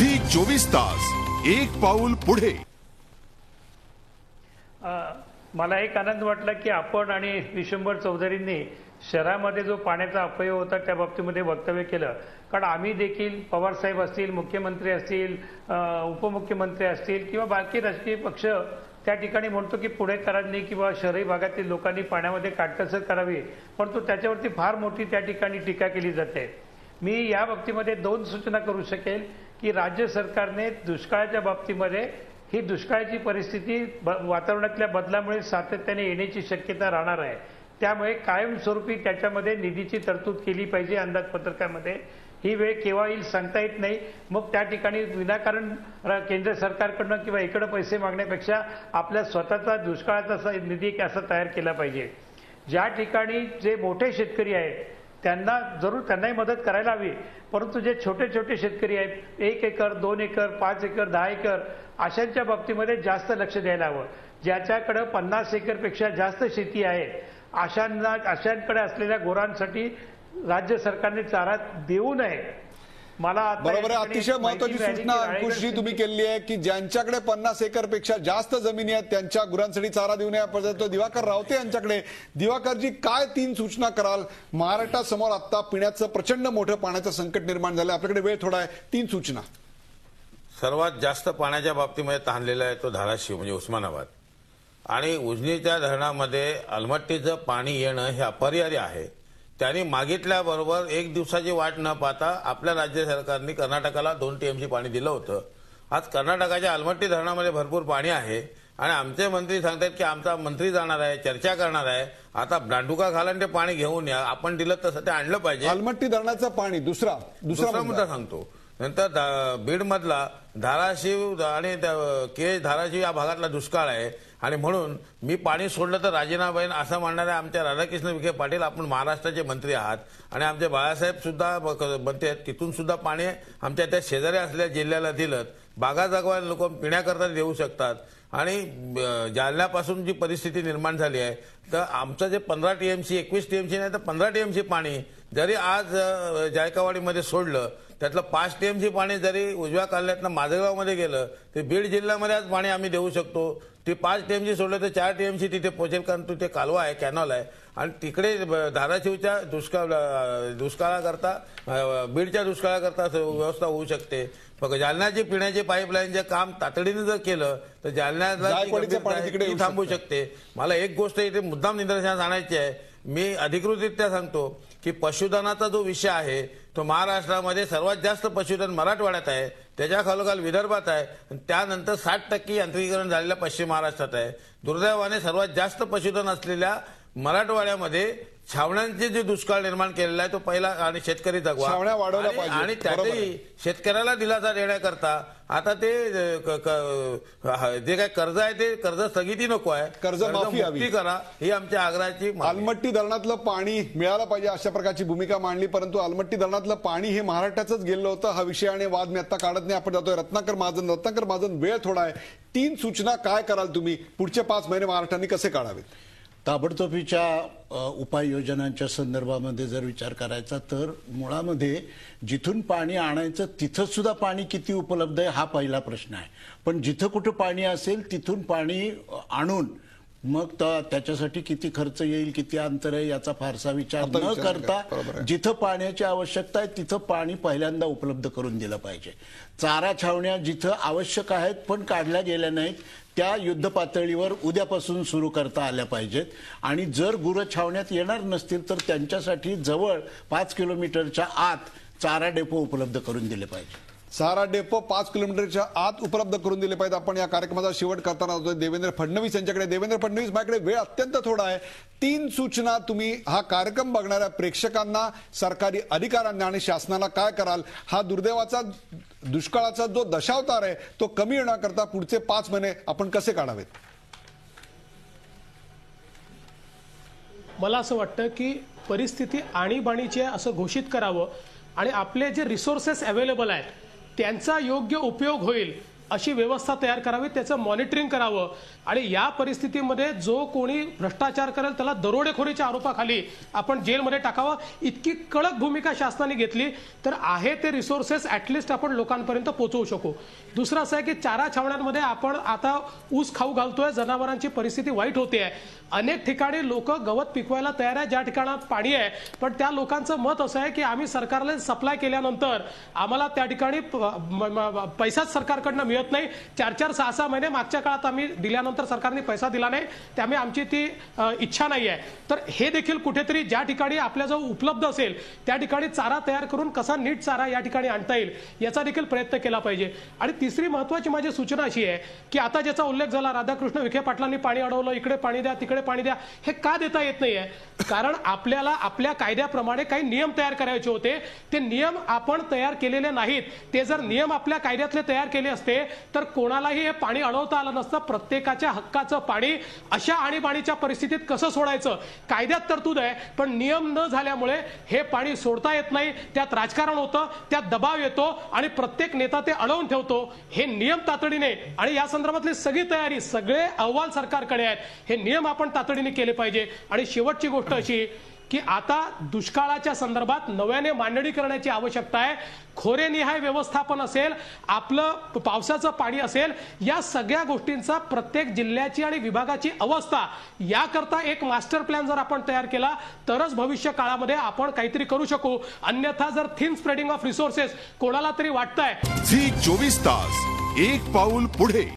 Zee 24 तास एक पाऊल पुढे। मला एक आनंद वाटला की आपण आणि विश्वंभर चौधरींनी शहरामध्ये जो पाण्याचा अपव्यय होता त्या बाबतीमध्ये वक्तव्य केलं। कारण आम्ही देखील पवार साहेब असतील, मुख्यमंत्री असतील, उपमुख्यमंत्री असतील किंवा बाकी राजकीय पक्ष त्या ठिकाणी म्हणतो की पुणेकरांनी किंवा शहरी भागातील लोकांनी पाण्यामध्ये काटकसर करावी, परंतु त्याच्यावरती फार मोठी त्या ठिकाणी टीका केली जाते। मी या बाबतीमध्ये दोन सूचना करू शकेल की राज्य सरकारने दुष्काळाच्या बाबतीमध्ये ही दुष्काळाची परिस्थिती वातावरणातल्या बदलामुळे सातत्याने येण्याची शक्यता राहणार आहे, त्यामुळे कायमस्वरूपी त्याच्यामध्ये निधीची तरतूद केली पाहिजे। अंदाजपत्रकामध्ये ही वेळ केव्हा येईल सांगता येत नाही। मग त्या ठिकाणी विनाकारण केंद्र सरकारकडून किंवा इकडे पैसे मागण्यापेक्षा आपल्या स्वतःचा दुष्काळाचा निधी असा तयार केला पाहिजे। ज्या ठिकाणी जे मोठे शेतकरी आहेत त्यांना जरूर त्यांनाही मदत करायला हवी, परंतु जे छोटे छोटे शेतकरी आहेत 1 एकर 2 एकर 5 एकर 10 एकर अशांच्या बाबतीमध्ये जास्त लक्ष द्यायला हवं। ज्याच्याकडे 50 एकरपेक्षा जास्त शेती आहे अशांकडे असलेल्या गुरांसाठी राज्य सरकारने चारा देऊ नये। मला बरोबर आहे। अतिशय महत्त्वाची सूचना अंकुशजी तुम्ही केली आहे की ज्यांच्याकडे 50 एकरपेक्षा जास्त जमिनी आहेत त्यांच्या गुरांसाठी चारा देऊ नये। दिवाकर रावते यांच्याकडे, दिवाकरजी काय 3 सूचना कराल? महाराष्ट्रासमोर आता पिण्याचं प्रचंड मोठं पाण्याचं संकट निर्माण झालं, आपल्याकडे वेळ थोडा आहे, 3 सूचना। सर्वात जास्त पाण्याच्या बाबतीमध्ये ताणलेला आहे तो धाराशिव म्हणजे उस्मानाबाद आणि उजनीच्या धरणामध्ये अलमट्टीचं पाणी येणं हे अपरिहार्य आहे। त्यांनी मागितल्याबरोबर 1 दिवसाची वाट न पाहता आपल्या राज्य सरकारने कर्नाटकाला 2 TMC पाणी दिलं होतं। आज कर्नाटकाच्या अलमट्टी धरणामध्ये भरपूर पाणी आहे आणि आमचे मंत्री सांगतात की आमचा मंत्री जाणार आहे, चर्चा करणार आहे, आता दांडुका घालून ते पाणी घेऊन या, आपण दिलं तसं ते आणलं पाहिजे। अलमट्टी धरणाचं पाणी दुसरा मुद्दा सांगतो। नंतर बीड मधला धाराशिव आणि धाराशिव या भागातला दुष्काळ आहे आणि म्हणून मी पाणी सोडलं तर राजीनामा होईल असं म्हणणारे आमच्या राधाकृष्ण विखे पाटील, आपण महाराष्ट्राचे मंत्री आहात आणि आमचे बाळासाहेब सुद्धा म्हणते तिथून सुद्धा पाणी आमच्या त्या शेजारी असलेल्या जिल्ह्याला दिलं, बागा जगवा लोक पिण्याकरता देऊ शकतात। आणि जालन्यापासून जी परिस्थिती निर्माण झाली आहे तर आमचं जे 15 TMC 21 TMC नाही तर 15 TMC पाणी जरी आज जायकवाडीमध्ये सोडलं त्यातलं 5 TMC पाणी जरी उजव्या कालव्यातनं माझगावमध्ये गेलं तर बीड जिल्ह्यामध्ये आज पाणी आम्ही देऊ शकतो। ते 5 TMC सोडलं तर 4 TMC तिथे पोहोचेल, कारण तिथे कालवा आहे, कॅनॉल आहे आणि तिकडे धाराशिवच्या दुष्काळाकरता बीडच्या दुष्काळाकरता व्यवस्था होऊ शकते। फक्त जालन्याची पिण्याची पाईपलाईनचे काम तातडीने जर केलं तर जालन्याला थांबू शकते। मला एक गोष्ट इथे मुद्दाम निदर्शनास आणायची आहे, मी अधिकृतरित्या सांगतो की पशुधनाचा जो विषय आहे तो महाराष्ट्रामध्ये सर्वात जास्त पशुधन मराठवाड्यात आहे, त्याच्या खालोखाल विदर्भात आहे, त्यानंतर 60% यांत्रिकीकरण झालेल्या पश्चिम महाराष्ट्रात आहे। दुर्दैवाने सर्वात जास्त पशुधन असलेल्या मराठवाड्यामध्ये छावण्यांचे जे दुष्काळ निर्माण केलेला आहे तो पहिला आणि शेतकरी जगवा आणि त्यातही शेतकऱ्याला दिलासा देण्याकरता आता ते जे काय कर्ज आहे ते कर्ज स्थगिती नको आहे, कर्ज माफी करा ही आमच्या आग्रहाची। अलमट्टी धरणातलं पाणी मिळालं पाहिजे अशा प्रकारची भूमिका मांडली, परंतु अलमट्टी धरणातलं पाणी हे महाराष्ट्राचंच गेलं होतं हा विषय आणि वाद मी आता काढत नाही। आपण जातोय रत्नाकर महाजन, वेळ थोडा आहे, 3 सूचना काय कराल तुम्ही? पुढचे 5 महिने महाराष्ट्राने कसे काढावेत? ताबडतोबीच्या उपाययोजनांच्या संदर्भामध्ये जर विचार करायचा तर मुळामध्ये जिथून पाणी आणायचं तिथं सुद्धा पाणी किती उपलब्ध आहे हा पहिला प्रश्न आहे, पण जिथं कुठं पाणी असेल तिथून पाणी आणून मग त्याच्यासाठी किती खर्च येईल, किती अंतर आहे याचा फारसा विचार न करता जिथं पाण्याची आवश्यकता आहे तिथं पाणी पहिल्यांदा उपलब्ध करून दिलं पाहिजे। चारा छावण्या जिथं आवश्यक आहेत पण काढल्या गेल्या नाहीत त्या युद्ध पातळीवर उद्यापासून सुरू करता आल्या पाहिजेत आणि जर गुरं छावण्यात येणार नसतील तर त्यांच्यासाठी जवळ 5 किलोमीटरच्या आत चारा डेपो उपलब्ध करून दिले पाहिजे। चारा डेपो 5 किलोमीटरच्या आत उपलब्ध करून दिले पाहिजे। आपण या कार्यक्रमाचा शेवट करताना देवेंद्र फडणवीस यांच्याकडे। देवेंद्र फडणवीस, माझ्याकडे वेळ अत्यंत थोडा आहे, 3 सूचना तुम्ही हा कार्यक्रम बघणाऱ्या प्रेक्षकांना, सरकारी अधिकाऱ्यांना आणि शासनाला काय कराल? हा दुर्दैवाचा दुष्काळाचा जो दशावतार आहे तो कमी होण्याकरता पुढचे 5 महिने आपण कसे काढावेत? मला असं वाटतं की परिस्थिती आणीबाणीची आहे असं घोषित करावं आणि आपले जे रिसोर्सेस अवेलेबल आहेत त्यांचा योग्य उपयोग होईल अशी व्यवस्था तयार करावी, त्याचं मॉनिटरिंग करावं आणि या परिस्थितीमध्ये जो कोणी भ्रष्टाचार करेल त्याला दरोडेखोरीच्या आरोपाखाली आपण जेलमध्ये टाकावं, इतकी कडक भूमिका शासनाने घेतली तर आहे ते रिसोर्सेस ऍटलिस्ट आपण लोकांपर्यंत पोहोचवू शकू. दुसरं असं आहे की चारा छावण्यांमध्ये आपण आता ऊस खाऊ घालतोय, जनावरांची परिस्थिती वाईट होते आहे. अनेक ठिकाणी लोक गवत पिकवायला तयार आहे ज्या ठिकाणात पाणी आहे, पण त्या लोकांचं मत असं आहे की आम्ही सरकारला सप्लाय केल्यानंतर आम्हाला त्या ठिकाणी पैसाच सरकारकडनं मिळत नाही. 4-4, 6-6 महिने मागच्या काळात आम्ही दिल्यानंतर सरकारने पैसा दिला नाही, त्यामुळे आमची ती इच्छा नाही आहे. तर हे देखील कुठेतरी ज्या ठिकाणी आपल्याजवळ उपलब्ध असेल त्या ठिकाणी चारा तयार करून कसा नीट चारा या ठिकाणी आणता येईल याचा देखील प्रयत्न केला पाहिजे. आणि तिसरी महत्वाची माझी सूचना अशी आहे की आता ज्याचा उल्लेख झाला, राधाकृष्ण विखे पाटलांनी पाणी अडवलं, इकडे पाणी द्या तिकडे पाणी द्या, हे का देता येत नाहीये? कारण आपल्याला आपल्या कायद्याप्रमाणे काही नियम तयार करायचे होते. ते नियम आपण तयार केलेले नाहीत. ते जर नियम आपल्या कायद्यातले तयार केले असते तर कोणालाही हे पाणी अडवता आलं नसतं. प्रत्येकाच्या हक्काचं पाणी अशा आणीबाणीच्या परिस्थितीत कसं सोडायचं कायद्यात तरतूद आहे, पण नियम न झाल्यामुळे हे पाणी सोडता येत नाही. त्यात राजकारण होतं, त्यात दबाव येतो आणि प्रत्येक नेता ते अडवून ठेवतो. हे नियम तातडीने, आणि या संदर्भातली सगळी तयारी, सगळे अहवाल सरकारकडे आहेत, हे नियम आपण तातडीने केले पाहिजे. आणि शेवटची गोष्ट अशी की आता दुष्काळाच्या संदर्भात नव्याने मांडणी करण्याची आवश्यकता आहे. खोरेनिहाय व्यवस्थापन असेल, आपलं पावसाचं पाणी असेल, या सगळ्या गोष्टींचा प्रत्येक जिल्ह्याची आणि विभागाची अवस्था याकरता एक मास्टर प्लॅन जर आपण तयार केला तरच भविष्य काळामध्ये आपण काहीतरी करू शकू. अन्यथा जर थिन स्प्रेडिंग ऑफ रिसोर्सेस कोणाला तरी वाटतंय. झी 24 तास, एक पाऊल पुढे.